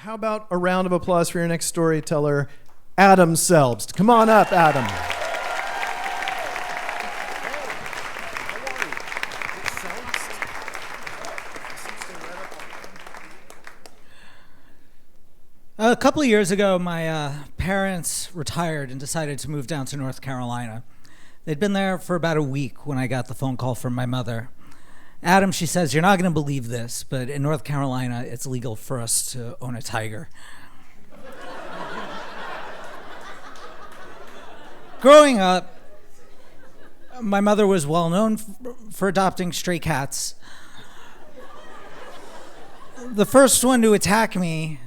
how about a round of applause for your next storyteller, Adam Selbst. Come on up, Adam. A couple of years ago, my parents retired and decided to move down to North Carolina. They'd been there for about a week when I got the phone call from my mother. Adam, she says, you're not going to believe this, but in North Carolina, it's legal for us to own a tiger. Growing up, my mother was well known for adopting stray cats. The first one to attack me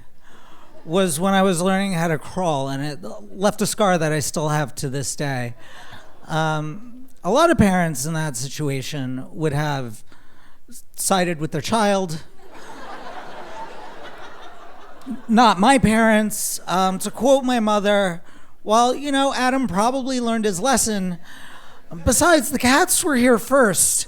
was when I was learning how to crawl, and it left a scar that I still have to this day. A lot of parents in that situation would have sided with their child. Not my parents. To quote my mother, well, Adam probably learned his lesson. Besides, the cats were here first.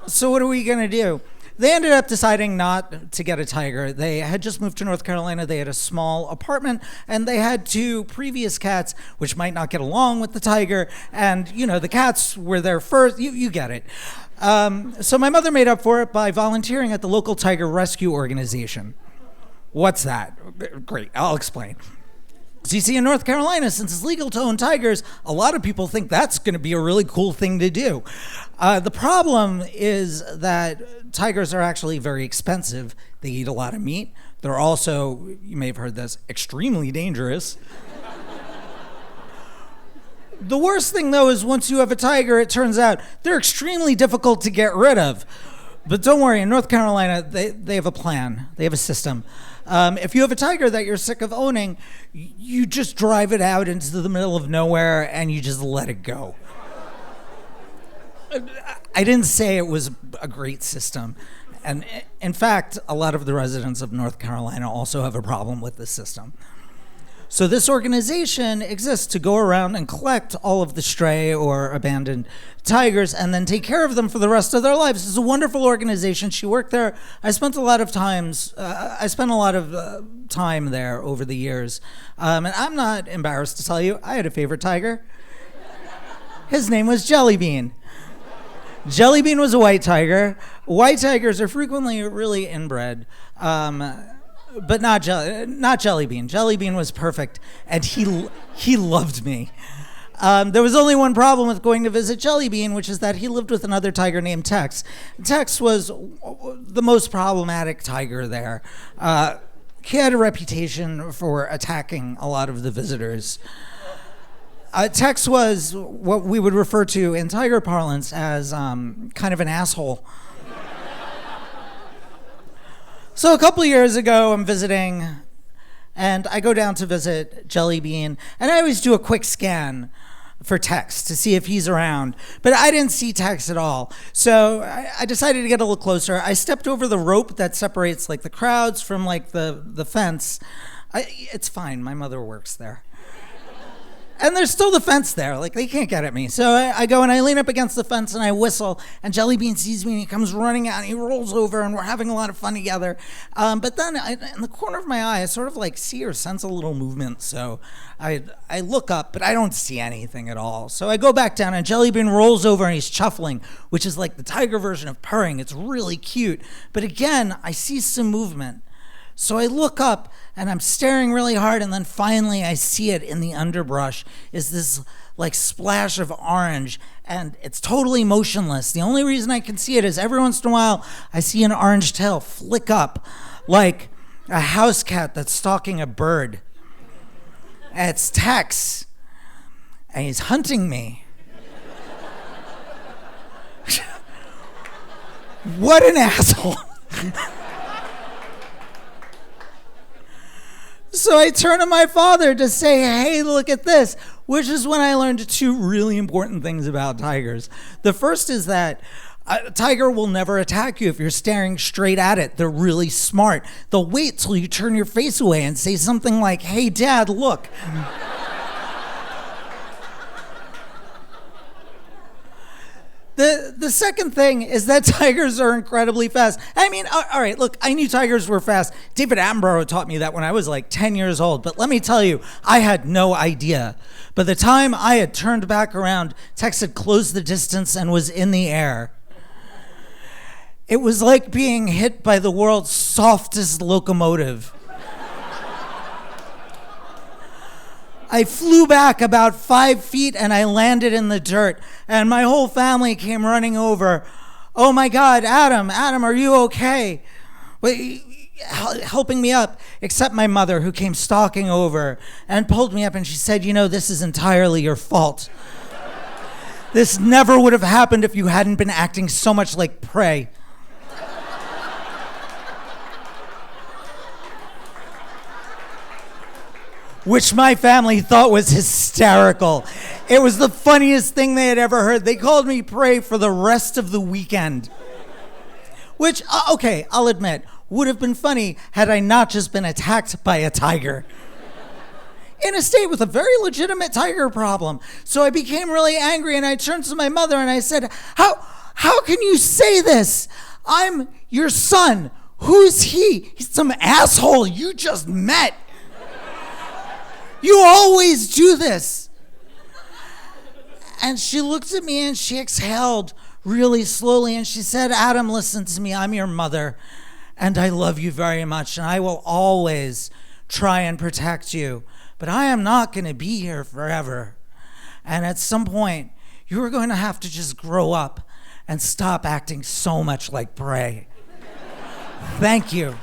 So what are we gonna do? They ended up deciding not to get a tiger. They had just moved to North Carolina. They had a small apartment, and they had two previous cats, which might not get along with the tiger. And, the cats were there first. You get it. So my mother made up for it by volunteering at the local tiger rescue organization. What's that? Great, I'll explain. So you see, in North Carolina, since it's legal to own tigers, a lot of people think that's going to be a really cool thing to do. The problem is that tigers are actually very expensive. They eat a lot of meat. They're also, you may have heard this, extremely dangerous. The worst thing, though, is once you have a tiger, it turns out they're extremely difficult to get rid of. But don't worry, in North Carolina, they have a plan. They have a system. If you have a tiger that you're sick of owning, you just drive it out into the middle of nowhere and you just let it go. I didn't say it was a great system. And in fact, a lot of the residents of North Carolina also have a problem with this system. So this organization exists to go around and collect all of the stray or abandoned tigers and then take care of them for the rest of their lives. It's a wonderful organization. She worked there. I spent a lot of time there over the years. And I'm not embarrassed to tell you, I had a favorite tiger. His name was Jellybean. Jellybean was a white tiger. White tigers are frequently really inbred. But not Jellybean. Jellybean was perfect, and he loved me. There was only one problem with going to visit Jellybean, which is that he lived with another tiger named Tex. Tex was the most problematic tiger there. He had a reputation for attacking a lot of the visitors. Tex was what we would refer to in tiger parlance as kind of an asshole. So a couple of years ago, I'm visiting, and I go down to visit Jellybean, and I always do a quick scan for Tex to see if he's around. But I didn't see Tex at all. So I decided to get a little closer. I stepped over the rope that separates the crowds from the fence. It's fine, my mother works there. And there's still the fence there, they can't get at me. So I go and I lean up against the fence and I whistle, and Jellybean sees me and he comes running out and he rolls over and we're having a lot of fun together. But then in the corner of my eye, I sort of see or sense a little movement. So I look up, but I don't see anything at all. So I go back down and Jellybean rolls over and he's chuffling, which is like the tiger version of purring. It's really cute. But again, I see some movement. So I look up and I'm staring really hard, and then finally I see it in the underbrush is this splash of orange, and it's totally motionless. The only reason I can see it is every once in a while I see an orange tail flick up like a house cat that's stalking a bird. And it's Tex, and he's hunting me. What an asshole. So I turn to my father to say, hey, look at this, which is when I learned two really important things about tigers. The first is that a tiger will never attack you if you're staring straight at it. They're really smart. They'll wait till you turn your face away and say something like, hey, Dad, look. The second thing is that tigers are incredibly fast. I mean, all right, look, I knew tigers were fast. David Attenborough taught me that when I was like 10 years old. But let me tell you, I had no idea. By the time I had turned back around, Tex had closed the distance and was in the air. It was like being hit by the world's softest locomotive. I flew back about 5 feet and I landed in the dirt, and my whole family came running over. Oh my God, Adam, are you okay? Helping me up, except my mother, who came stalking over and pulled me up, and she said, you know, this is entirely your fault. This never would have happened if you hadn't been acting so much like prey. Which my family thought was hysterical. It was the funniest thing they had ever heard. They called me prey for the rest of the weekend. Which, okay, I'll admit, would have been funny had I not just been attacked by a tiger. In a state with a very legitimate tiger problem. So I became really angry and I turned to my mother and I said, how can you say this? I'm your son. Who's he? He's some asshole you just met. You always do this. And she looked at me and she exhaled really slowly and she said, Adam, listen to me. I'm your mother and I love you very much and I will always try and protect you. But I am not going to be here forever. And at some point, you are going to have to just grow up and stop acting so much like prey. Thank you.